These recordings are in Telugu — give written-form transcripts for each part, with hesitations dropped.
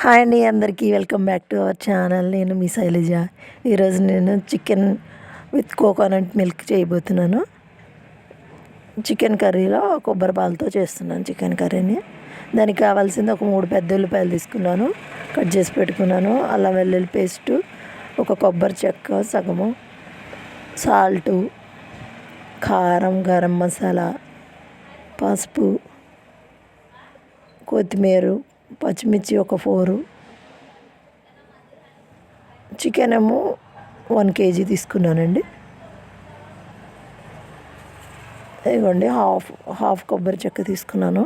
హాయ్ అండి, అందరికీ welcome back to our channel. నేను మీ శైలజ. ఈరోజు నేను చికెన్ విత్ కోకోనట్ మిల్క్ చేయబోతున్నాను. చికెన్ కర్రీలో కొబ్బరి పాలతో చేస్తున్నాను చికెన్ కర్రీని. దానికి కావాల్సింది ఒక 3 పెద్ద ఉల్లిపాయలు తీసుకున్నాను, కట్ చేసి పెట్టుకున్నాను. అల్లం వెల్లుల్లి పేస్టు, ఒక కొబ్బరి చెక్క సగము, సాల్టు, కారం, గరం మసాలా, పసుపు, కొత్తిమీర, పచ్చిమిర్చి ఒక 4, చికెన్ ఏమో 1 kg తీసుకున్నానండి. ఇదిగోండి హాఫ్ కొబ్బరి చెక్క తీసుకున్నాను.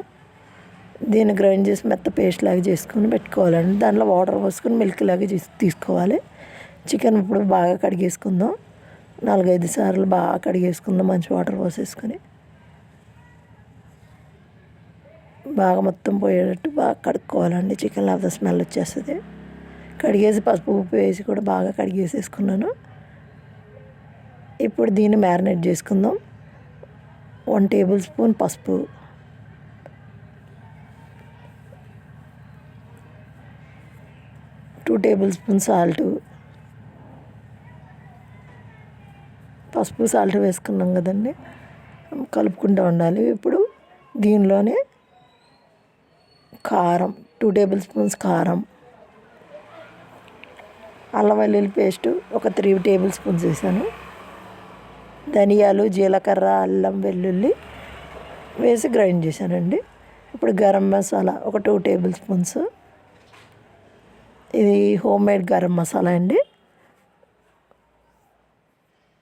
దీన్ని గ్రైండ్ చేసి మెత్త పేస్ట్ లాగా చేసుకుని పెట్టుకోవాలండి. దాంట్లో వాటర్ పోసుకొని మిల్క్ లాగా తీసుకోవాలి. చికెన్ ఇప్పుడు బాగా కడిగేసుకుందాం. 4-5 సార్లు బాగా కడిగేసుకుందాం మంచి వాటర్ పోసేసుకొని. బాగా మొత్తం పోయేటట్టు బాగా కడుక్కోవాలండి. చికెన్ లేకపోతే స్మెల్ వచ్చేస్తుంది. కడిగేసి పసుపు ఉప్పు వేసి కూడా బాగా కడిగేసేసుకున్నాను. ఇప్పుడు దీన్ని మ్యారినేట్ చేసుకుందాం. 1 టేబుల్ స్పూన్ పసుపు, 2 టేబుల్ స్పూన్ సాల్టు, పసుపు సాల్ట్ వేసుకున్నాం కదండి, కలుపుకుంటూ ఉండాలి. ఇప్పుడు దీనిలోనే కారం, 2 టేబుల్ స్పూన్స్ కారం, అల్లం వెల్లుల్లి పేస్టు ఒక 3 టేబుల్ స్పూన్స్ వేసాను. ధనియాలు, జీలకర్ర, అల్లం వెల్లుల్లి వేసి గ్రైండ్ చేశానండి. ఇప్పుడు గరం మసాలా ఒక 2 టేబుల్ స్పూన్స్. ఇది హోమ్ మేడ్ గరం మసాలా అండి.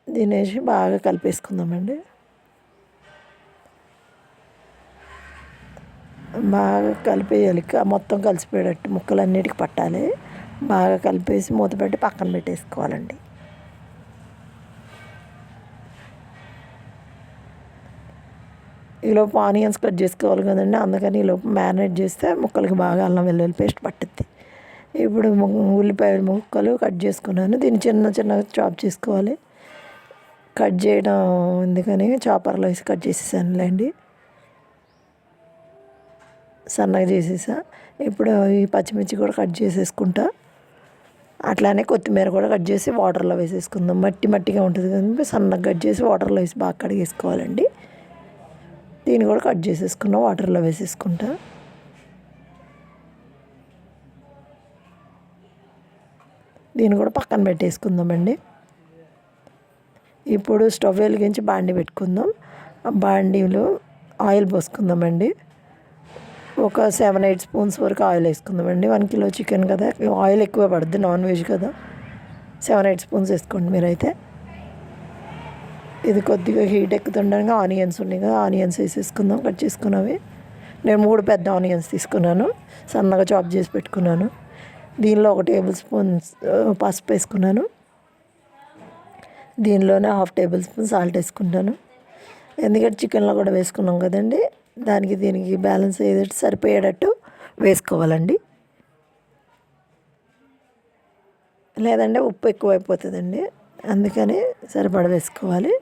దీన్ని వేసి బాగా కలిపేసుకుందామండి. బాగా కలిపేయాలి, మొత్తం కలిసిపోయేటట్టు ముక్కలన్నిటికి పట్టాలి. బాగా కలిపేసి మూత పెట్టి పక్కన పెట్టేసుకోవాలండి. ఈలోపు ఆనియన్స్ కట్ చేసుకోవాలి కదండి, అందుకని ఈలోపు మ్యారినేట్ చేస్తే ముక్కలకి బాగా అల్లం వెల్లుల్లి పేస్ట్ పట్టుద్ది. ఇప్పుడు ఉల్లిపాయ ముక్కలు కట్ చేసుకున్నాను. దీన్ని చిన్నగా చాప్ చేసుకోవాలి. కట్ చేయడం ఎందుకని చాపర్లో వేసి కట్ చేసేసానులేండి, సన్నగా చేసేసా. ఇప్పుడు ఈ పచ్చిమిర్చి కూడా కట్ చేసేసుకుంటా. అట్లానే కొత్తిమీర కూడా కట్ చేసి వాటర్లో వేసేసుకుందాం. మట్టిగా ఉంటుంది కదండి, సన్నగా కట్ చేసి వాటర్లో వేసి బాగా కడిగేసుకోవాలండి. దీన్ని కూడా కట్ చేసేసుకున్నాం, వాటర్లో వేసేసుకుంటా. దీన్ని కూడా పక్కన పెట్టేసుకుందామండి. ఇప్పుడు స్టవ్ వెలిగించి బాండీ పెట్టుకుందాం. బాండీలో ఆయిల్ పోసుకుందామండి. ఒక 7-8 స్పూన్స్ వరకు ఆయిల్ వేసుకుందామండి. 1 కిలో చికెన్ కదా, ఆయిల్ ఎక్కువ పడుద్ది, నాన్ వెజ్ కదా. 7-8 స్పూన్స్ వేసుకోండి మీరైతే. ఇది కొద్దిగా హీట్ ఎక్కుతుండగా ఆనియన్స్ ఉన్నాయి కదా, ఆనియన్స్ వేసేసుకుందాం కట్ చేసుకున్నవి. నేను 3 పెద్ద ఆనియన్స్ తీసుకున్నాను, సన్నగా చాప్ చేసి పెట్టుకున్నాను. దీనిలో 1 టేబుల్ స్పూన్ పసుపు వేసుకున్నాను. దీనిలోనే 1/2 టేబుల్ స్పూన్ సాల్ట్ వేసుకుంటాను. ఎందుకంటే చికెన్లో కూడా వేసుకున్నాం కదండి, దీనికి బ్యాలెన్స్ అయ్యేటట్టు సరిపోయేటట్టు వేసుకోవాలండి. లేదంటే ఉప్పు ఎక్కువైపోతుందండి, అందుకని సరిపడ వేసుకోవాలి.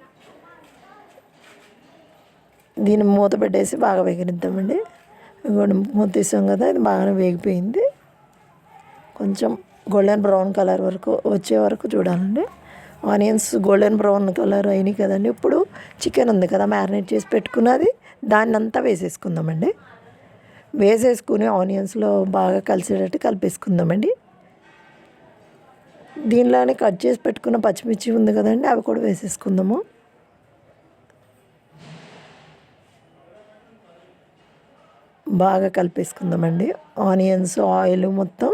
దీన్ని మూత పెట్టేసి బాగా వేగనిద్దామండి. ఇంకోటి మూత తీసాం కదా, ఇది బాగానే వేగిపోయింది. కొంచెం గోల్డెన్ బ్రౌన్ కలర్ వరకు వచ్చే వరకు చూడాలండి. ఆనియన్స్ గోల్డెన్ బ్రౌన్ కలర్ అయినాయి కదండి. ఇప్పుడు చికెన్ ఉంది కదా మ్యారినేట్ చేసి పెట్టుకున్నది, దాన్ని అంతా వేసేసుకుందామండి. వేసేసుకుని ఆనియన్స్లో బాగా కలిసేటట్టు కలిపేసుకుందామండి. దీనిలోనే కట్ చేసి పెట్టుకున్న పచ్చిమిర్చి ఉంది కదండి, అవి కూడా వేసేసుకుందాము. బాగా కలిపేసుకుందామండి. ఆనియన్స్ ఆయిల్ మొత్తం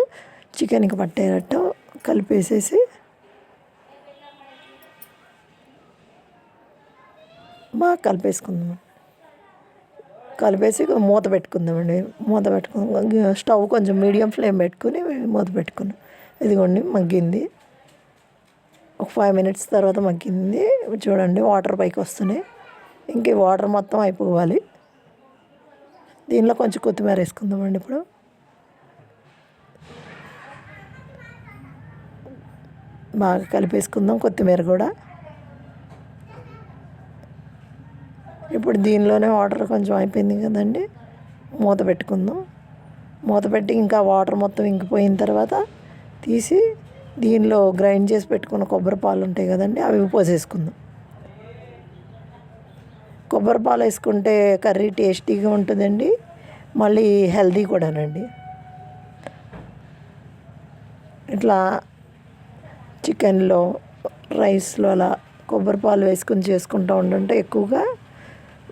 చికెన్కి పట్టేటట్టు కలిపేసేసి బాగా కలిపేసుకుందాం. కలిపేసి మూత పెట్టుకుందామండి. మూత పెట్టుకుని స్టవ్ కొంచెం మీడియం ఫ్లేమ్ పెట్టుకుని మూత పెట్టుకున్నాం. ఇదిగోండి మగ్గింది. ఒక 5 మినిట్స్ తర్వాత మగ్గింది. చూడండి వాటర్ పైకి వస్తున్నాయి. ఇంక ఈ వాటర్ మొత్తం అయిపోవాలి. దీనిలో కొంచెం కొత్తిమీర వేసుకుందామండి. ఇప్పుడు బాగా కలిపేసుకుందాం కొత్తిమీర కూడా. ఇప్పుడు దీనిలోనే వాటర్ కొంచెం అయిపోయింది కదండి, మూత పెట్టుకుందాం. మూత పెట్టి ఇంకా వాటర్ మొత్తం ఇంకిపోయిన తర్వాత తీసి దీనిలో గ్రైండ్ చేసి పెట్టుకున్న కొబ్బరి పాలు ఉంటాయి కదండి, అవి పోసేసుకుందాం. కొబ్బరి పాలు వేసుకుంటే కర్రీ టేస్టీగా ఉంటుందండి, మళ్ళీ హెల్దీ కూడానండి. ఇట్లా చికెన్లో, రైస్లో అలా కొబ్బరి పాలు వేసుకుని చేసుకుంటూ ఉంటుంటే ఎక్కువగా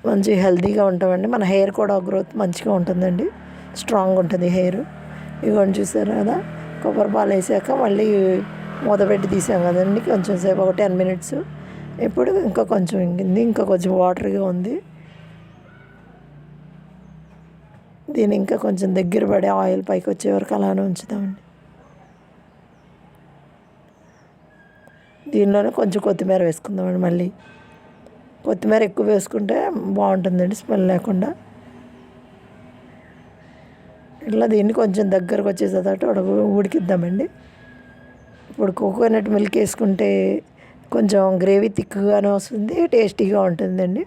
మంచి హెల్తీగా ఉంటామండి. మన హెయిర్ కూడా గ్రోత్ మంచిగా ఉంటుందండి, స్ట్రాంగ్ ఉంటుంది హెయిర్. ఇవన్నీ చూసారు కదా, కొబ్బరి పాలు వేసాక మళ్ళీ మూత పెట్టి తీసాం కదండి కొంచెం సేపు, ఒక 10 మినిట్స్. ఇప్పుడు ఇంకా కొంచెం ఇంకింది, ఇంకా కొంచెం వాటర్గా ఉంది. దీన్ని ఇంకా కొంచెం దగ్గర పడే ఆయిల్ పైకి వచ్చే వరకు అలానే ఉంచుతామండి. దీనిలోనే కొంచెం కొత్తిమీర వేసుకుందామండి. మళ్ళీ కొత్తిమీర ఎక్కువ వేసుకుంటే బాగుంటుందండి, స్మెల్ లేకుండా. ఇట్లా దీన్ని కొంచెం దగ్గరకు వచ్చేసేటట్టు ఉడికిద్దామండి. ఇప్పుడు కోకోనట్ మిల్క్ వేసుకుంటే కొంచెం గ్రేవీ థిక్గానే వస్తుంది, టేస్టీగా ఉంటుందండి.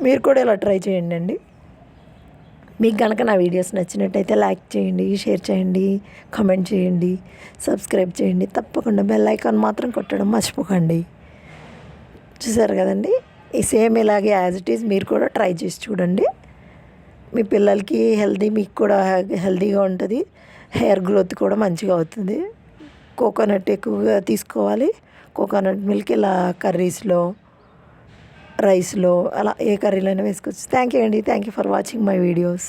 మీరు కూడా ఇలా ట్రై చేయండి అండి. మీకు కనుక నా వీడియోస్ నచ్చినట్టయితే లైక్ చేయండి, షేర్ చేయండి, కామెంట్ చేయండి, సబ్స్క్రైబ్ చేయండి. తప్పకుండా బెల్ ఐకాన్ మాత్రం కొట్టడం మర్చిపోకండి. చూసారు కదండి, ఈ సేమ్ ఇలాగే యాజ్ ఇట్ ఈజ్ మీరు కూడా ట్రై చేసి చూడండి. మీ పిల్లలకి హెల్తీ, మీకు కూడా హెల్తీగా ఉంటుంది, హెయిర్ గ్రోత్ కూడా మంచిగా అవుతుంది. కోకోనట్ ఎక్కువగా తీసుకోవాలి. కోకోనట్ మిల్క్ ఇలా కర్రీస్లో, రైస్లో అలా ఏ కర్రీలో అయినా వేసుకోవచ్చు. థ్యాంక్ యూ అండి. Thank you for watching my videos.